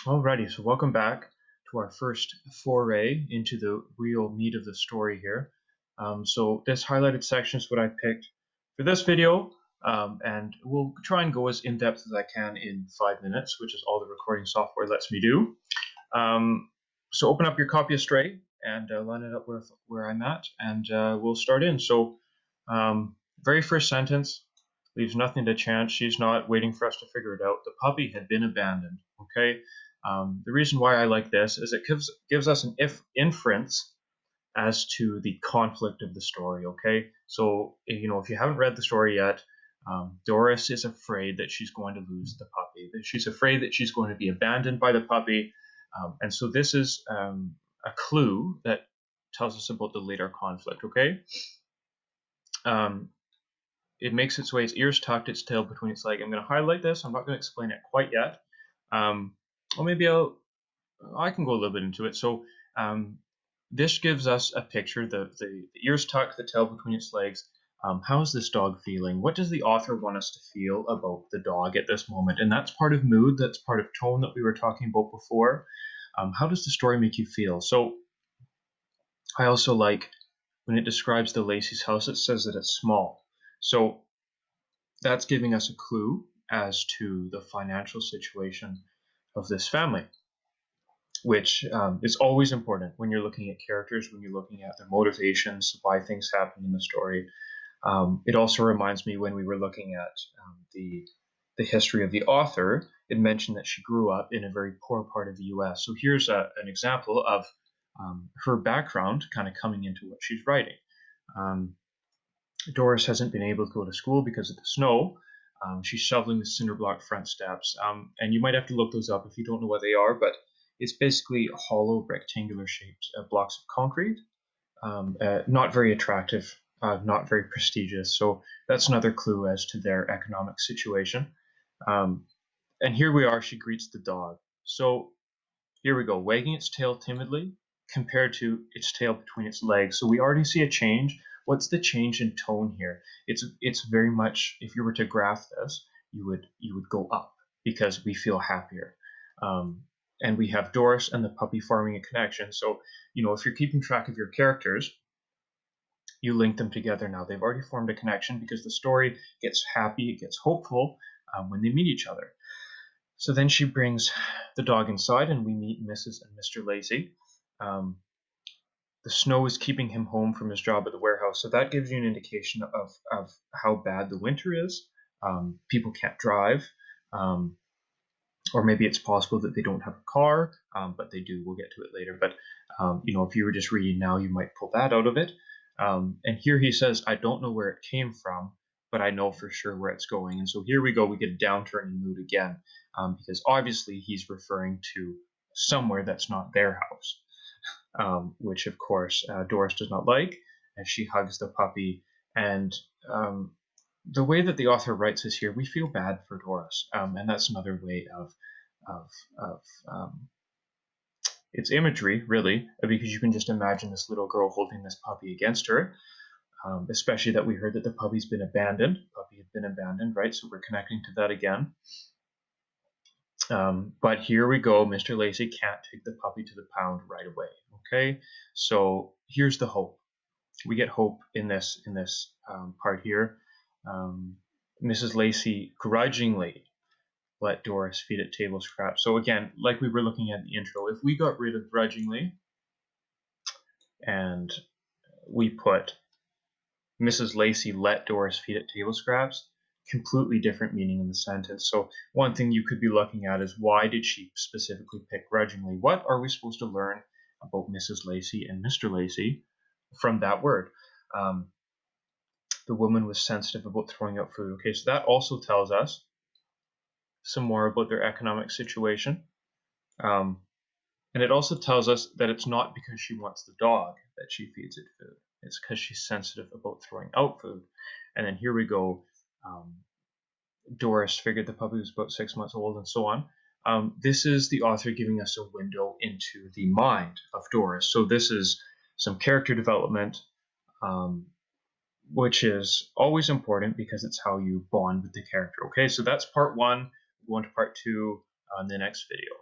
Alrighty, so welcome back to our first foray into the real meat of the story here. So this highlighted section is what I picked for this video, and we'll try and go as in-depth as I can in 5 minutes, which is all the recording software lets me do. So open up your copy of Stray and line it up with where I'm at, and we'll start in. So very first sentence leaves nothing to chance. She's not waiting for us to figure it out. The puppy had been abandoned. Okay. The reason why I like this is it gives us an inference as to the conflict of the story. Okay, so if you haven't read the story yet, Doris is afraid that she's going to lose the puppy. That she's afraid that she's going to be abandoned by the puppy, and so this is a clue that tells us about the later conflict. Okay, it makes its way. Its ears tucked, its tail between its legs. I'm going to highlight this. I'm not going to explain it quite yet. Or maybe I can go a little bit into it. So this gives us a picture, the ears tucked, the tail between its legs. How is this dog feeling? What does the author want us to feel about the dog at this moment? And that's part of mood, that's part of tone that we were talking about before. How does the story make you feel? So I also like when it describes the Lacey's house, it says that it's small. So that's giving us a clue as to the financial situation of this family, which is always important when you're looking at characters, when you're looking at their motivations, why things happen in the story. It also reminds me when we were looking at the history of the author, it mentioned that she grew up in a very poor part of the U.S. So here's an example of her background kind of coming into what she's writing. Doris hasn't been able to go to school because of the snow. She's shoveling the cinder block front steps. And you might have to look those up if you don't know what they are, but it's basically hollow, rectangular shaped blocks of concrete. Not very attractive, not very prestigious. So that's another clue as to their economic situation. And here we are, she greets the dog. So here we go, wagging its tail timidly compared to its tail between its legs. So we already see a change. What's the change in tone here? It's very much, if you were to graph this, you would go up because we feel happier. And we have Doris and the puppy forming a connection. So, if you're keeping track of your characters, you link them together now. They've already formed a connection because the story gets happy, it gets hopeful when they meet each other. So then she brings the dog inside and we meet Mrs. and Mr. Lacey. The snow is keeping him home from his job at the warehouse. So that gives you an indication of how bad the winter is. People can't drive. Or maybe it's possible that they don't have a car, but they do. We'll get to it later. But, if you were just reading now, you might pull that out of it. And here he says, I don't know where it came from, but I know for sure where it's going. And so here we go. We get a downturn in mood again, because obviously he's referring to somewhere that's not their house. Which of course Doris does not like, as she hugs the puppy. And the way that the author writes this here, we feel bad for Doris, and that's another way of it's imagery, really, because you can just imagine this little girl holding this puppy against her, especially that we heard that the puppy's been abandoned. Puppy had been abandoned, right? So we're connecting to that again. But here we go. Mr. Lacey can't take the puppy to the pound right away. Okay, so here's the hope. We get hope in this part here. Mrs. Lacey grudgingly let Doris feed it table scraps. So again, like we were looking at the intro, if we got rid of grudgingly and we put Mrs. Lacey let Doris feed it table scraps, completely different meaning in the sentence. So one thing you could be looking at is, why did she specifically pick grudgingly? What are we supposed to learn about Mrs. Lacey and Mr. Lacey from that word? The woman was sensitive about throwing out food. Okay, so that also tells us some more about their economic situation. And it also tells us that it's not because she wants the dog that she feeds it food. It's because she's sensitive about throwing out food. And then here we go. Doris figured the puppy was about 6 months old, and so on. This is the author giving us a window into the mind of Doris. So this is some character development, which is always important because it's how you bond with the character. Okay, so that's part one. We'll go into part two on the next video.